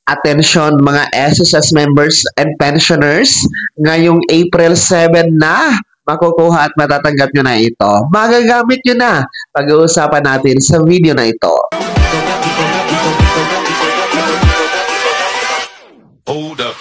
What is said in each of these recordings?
Attention mga SSS members and pensioners, ngayong April 7 na, makukuha at matatanggap nyo na ito. Magagamit nyo na. Pag-uusapan natin sa video na ito. Hold up.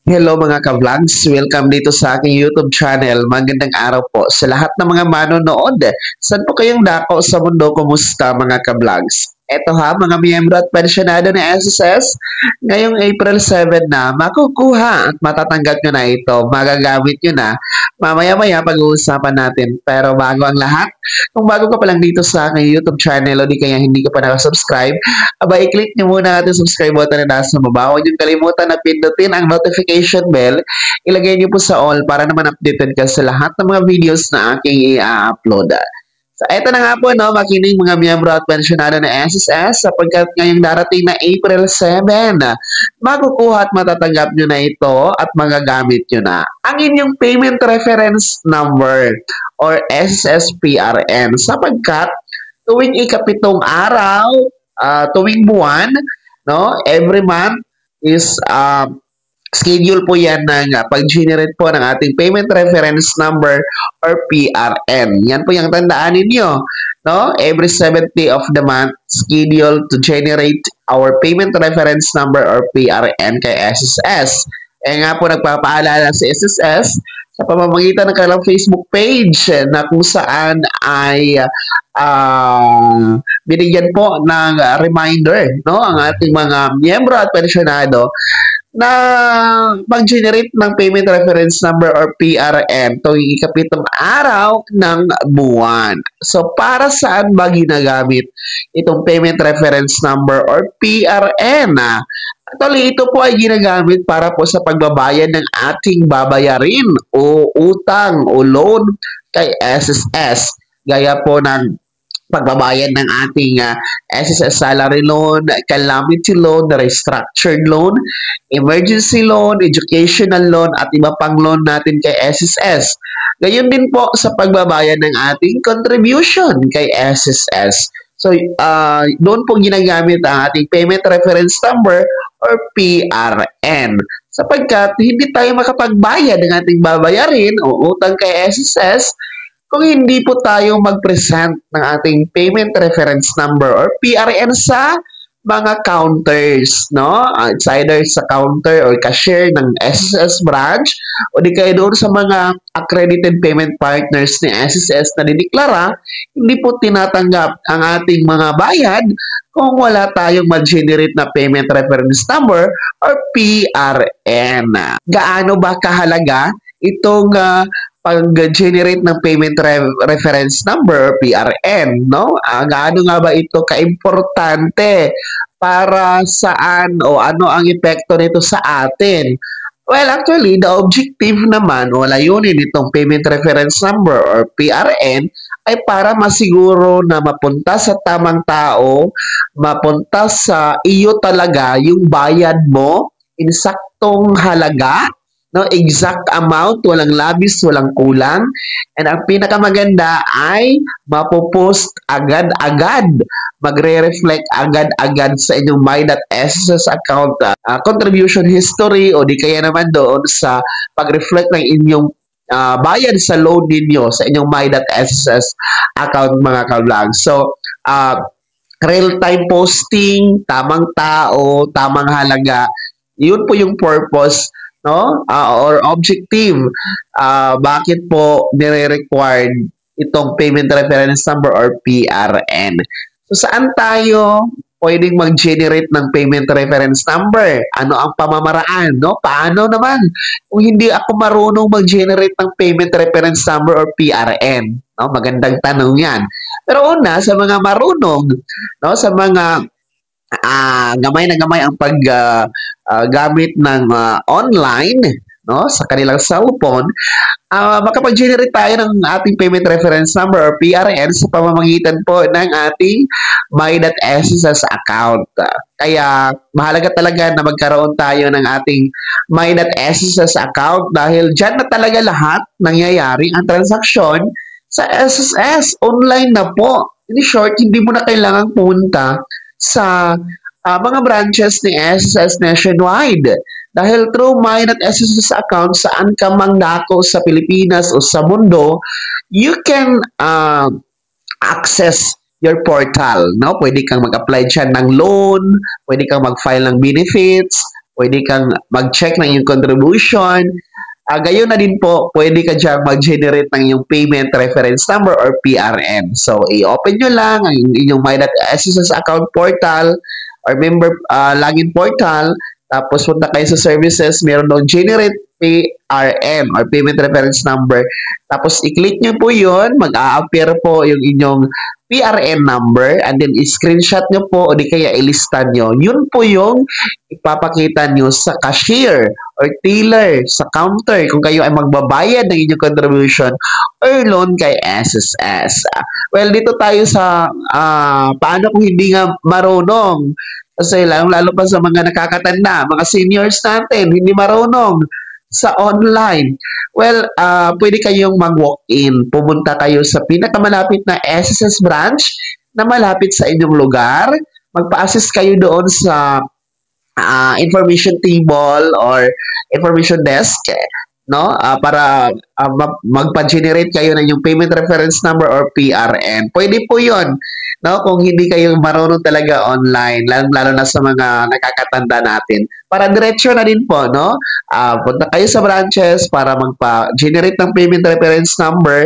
Hello mga ka-vlogs, welcome dito sa aking YouTube channel. Magandang araw po sa lahat ng mga manonood. Saan po kayong dako sa mundo? Kumusta mga ka-vlogs? Eto ha, mga miyembro at pensyonado ng SSS, ngayong April 7 na, makukuha at matatanggap nyo na ito. Magagamit nyo na. Mamaya-maya pag-uusapan natin. Pero bago ang lahat, kung bago ka pa lang dito sa aking YouTube channel o di kaya hindi ka pa nakasubscribe, aba i-click nyo muna ang subscribe button na nasa baba. Huwag nyo kalimutan na pindutin ang notification bell. Ilagay nyo po sa all para naman updated ka sa lahat ng mga videos na aking i-upload. So, eto na nga po, no, makinig mga miyembro at pensyonado ng SSS sapagkat ngayong darating na April 7, makukuha at matatanggap nyo na ito at magagamit nyo na ang inyong payment reference number or SSS-PRN sapagkat tuwing ikapitong araw, tuwing buwan, no, every month is schedule po yan ng pag-generate po ng ating payment reference number or PRN. Yan po yung tandaan ninyo. No? Every 7th day of the month, schedule to generate our payment reference number or PRN kay SSS. Eh nga po nagpapaalala si SSS sa pamamagitan ng kanilang Facebook page na kung saan ay binigyan po ng reminder, no, ang ating mga miyembro at pensyonado na mag-generate ng payment reference number or PRN tuwing ikapitong araw ng buwan. So, para saan ba ginagamit itong payment reference number or PRN? Actually, ito po ay ginagamit para po sa pagbabayad ng ating babayarin o utang o loan kay SSS. Gaya po ng pagbabayad ng ating SSS salary loan, calamity loan, restructured loan, emergency loan, educational loan, at iba pang loan natin kay SSS. Gayon din po sa pagbabayad ng ating contribution kay SSS. So, doon po ginagamit ang ating payment reference number or PRN. Sapagkat hindi tayo makapagbayad ng ating babayarin o utang kay SSS kung hindi po tayo mag-present ng ating payment reference number or PRN sa mga counters, no? It's either sa counter or cashier ng SSS branch o di kaya doon sa mga accredited payment partners ni SSS na dideklara, hindi po tinatanggap ang ating mga bayad kung wala tayong mag-generate na payment reference number or PRN. Gaano ba kahalaga itong pag-generate ng payment reference number or PRN, no? Gaano nga ba ito kaimportante para saan o ano ang epekto nito sa atin? Well, actually, the objective naman o layunin nitong payment reference number or PRN ay para masiguro na mapunta sa tamang tao, mapunta sa iyo talaga yung bayad mo, insaktong halaga, no, exact amount, walang labis, walang kulang. And ang pinakamaganda ay mapopost agad-agad, magre-reflect agad-agad sa inyong my.sss account contribution history o di kaya naman doon sa pag-reflect ng inyong bayad sa loan ninyo sa inyong my.sss account mga ka-vlog. So, real-time posting, tamang tao, tamang halaga, yun po yung purpose, no? Or objective, bakit po nire-required itong payment reference number or PRN. So, saan tayo pwedeng mag-generate ng payment reference number? Ano ang pamamaraan, no? Paano naman kung hindi ako marunong mag-generate ng payment reference number or PRN? No? Magandang tanong yan. Pero una, sa mga marunong, no? Sa mga gamay na gamay ang paggamit ng online, no, sa kanilang cellphone, makapag-generate tayo ng ating payment reference number or PRN sa pamamagitan po ng ating My.SSS account. Kaya mahalaga talaga na magkaroon tayo ng ating My.SSS account dahil dyan na talaga lahat nangyayari ang transaksyon sa SSS. Online na po. In short, hindi mo na kailangang punta sa mga branches ni SSS nationwide. Dahil through My.SSS account, saan ka mang dako sa Pilipinas o sa mundo, you can access your portal. No? Pwede kang mag-apply dyan ng loan, pwede kang mag-file ng benefits, pwede kang mag-check ng iyong contribution. Gayon na din po, pwede ka dyan mag-generate ng iyong payment reference number or PRN. So, i-open nyo lang ang inyong My.SSS account portal or member login portal. Tapos punta kayo sa services, meron doon generate PRN or payment reference number. Tapos i-click nyo po yun, mag-a-appear po yung inyong PRN number and then i-screenshot nyo po o di kaya ilista nyo. Yun po yung ipapakita nyo sa cashier or teller, sa counter kung kayo ay magbabayad ng inyong contribution or loan kay SSS. Well, dito tayo sa paano kung hindi nga marunong. Kasi lalo pa sa mga nakakatanda, mga seniors natin, hindi marunong sa online. Well, pwede kayong mag-walk-in. Pumunta kayo sa pinakamalapit na SSS branch na malapit sa inyong lugar. Magpa-assist kayo doon sa information table or information desk, no? Para magpa-generate kayo ng yung payment reference number or PRN. Pwede po 'yon. No, kung hindi kayo marunong talaga online, lalo na sa mga nakakatanda natin. Para diretso na din po, no? Punta kayo sa branches para magpa-generate ng payment reference number.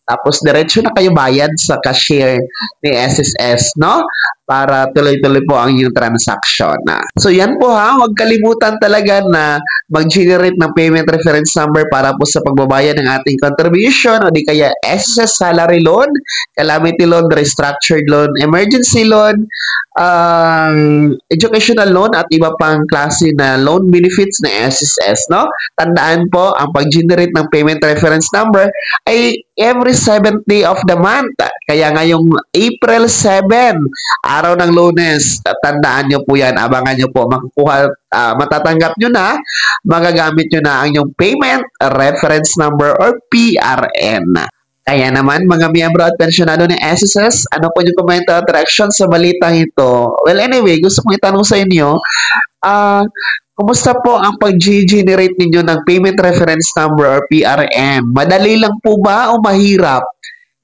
Tapos diretso na kayo bayad sa cashier ni SSS, no? Para tuloy-tuloy po ang inyong transaction. So yan po ha, huwag kalimutan talaga na mag-generate ng payment reference number para po sa pagbabayad ng ating contribution o di kaya SSS salary loan, calamity loan, restructured loan, emergency loan, educational loan at iba pang klase na loan benefits ng SSS, no? Tandaan po, ang pag-generate ng payment reference number ay every 7th day of the month. Kaya ngayong April 7, araw ng Lunes, tandaan nyo po yan, abangan nyo po, matatanggap nyo na, magagamit nyo na ang inyong payment reference number or PRN. Kaya naman, mga miyembro at pensyonado ng SSS, ano po yung komento at reaction sa balitang ito? Well, anyway, gusto kong itanong sa inyo, kumusta po ang pag-generate ninyo ng payment reference number or PRN? Madali lang po ba o mahirap?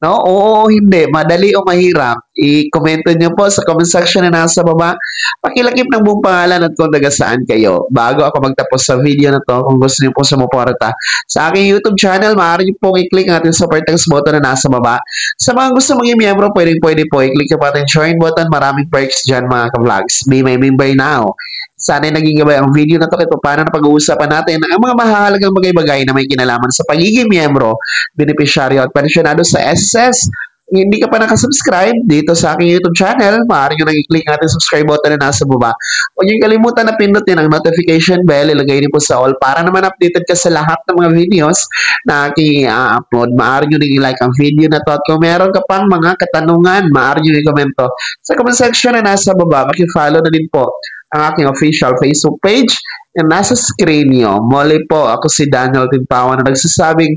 No? Oo, hindi. Madali o mahirap? I-komento nyo po sa comment section na nasa baba. Pakilakip ng buong pangalan at kung taga saan kayo. Bago ako magtapos sa video na to, kung gusto niyo po sumuporta sa aking YouTube channel, maaari niyo pong i-click ang ating support text button na nasa baba. Sa mga gusto maging miyembro, pwede po i-click yung ating join button. Maraming perks dyan mga ka-vlogs. Be my member now. Sana'y naging gabay ang video na to kahit paano na pag-uusapan natin ang mga mahalagang bagay-bagay na may kinalaman sa pagiging miyembro, benepisyaryo at pensyonado sa SSS. Kung hindi ka pa nakasubscribe dito sa aking YouTube channel, maaari nyo nang i-click natin subscribe button na nasa baba. Huwag nyo kalimutan na pindutin ang notification bell, ilagay niyo po sa all para naman updated ka sa lahat ng mga videos na aking upload. Maaari nyo nang i-like ang video na to at kung meron ka pang mga katanungan, maaari nyo i-komento sa comment section na nasa baba. Maki-follow na din po ang aking official Facebook page na nasa screen nyo. Muli po, ako si Daniel Timpawan na nagsasabing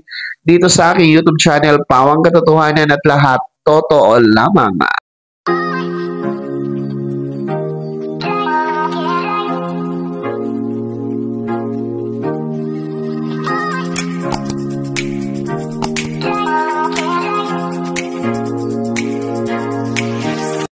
dito sa aking YouTube channel, Pawang Katotohanan at lahat, totoo lamang.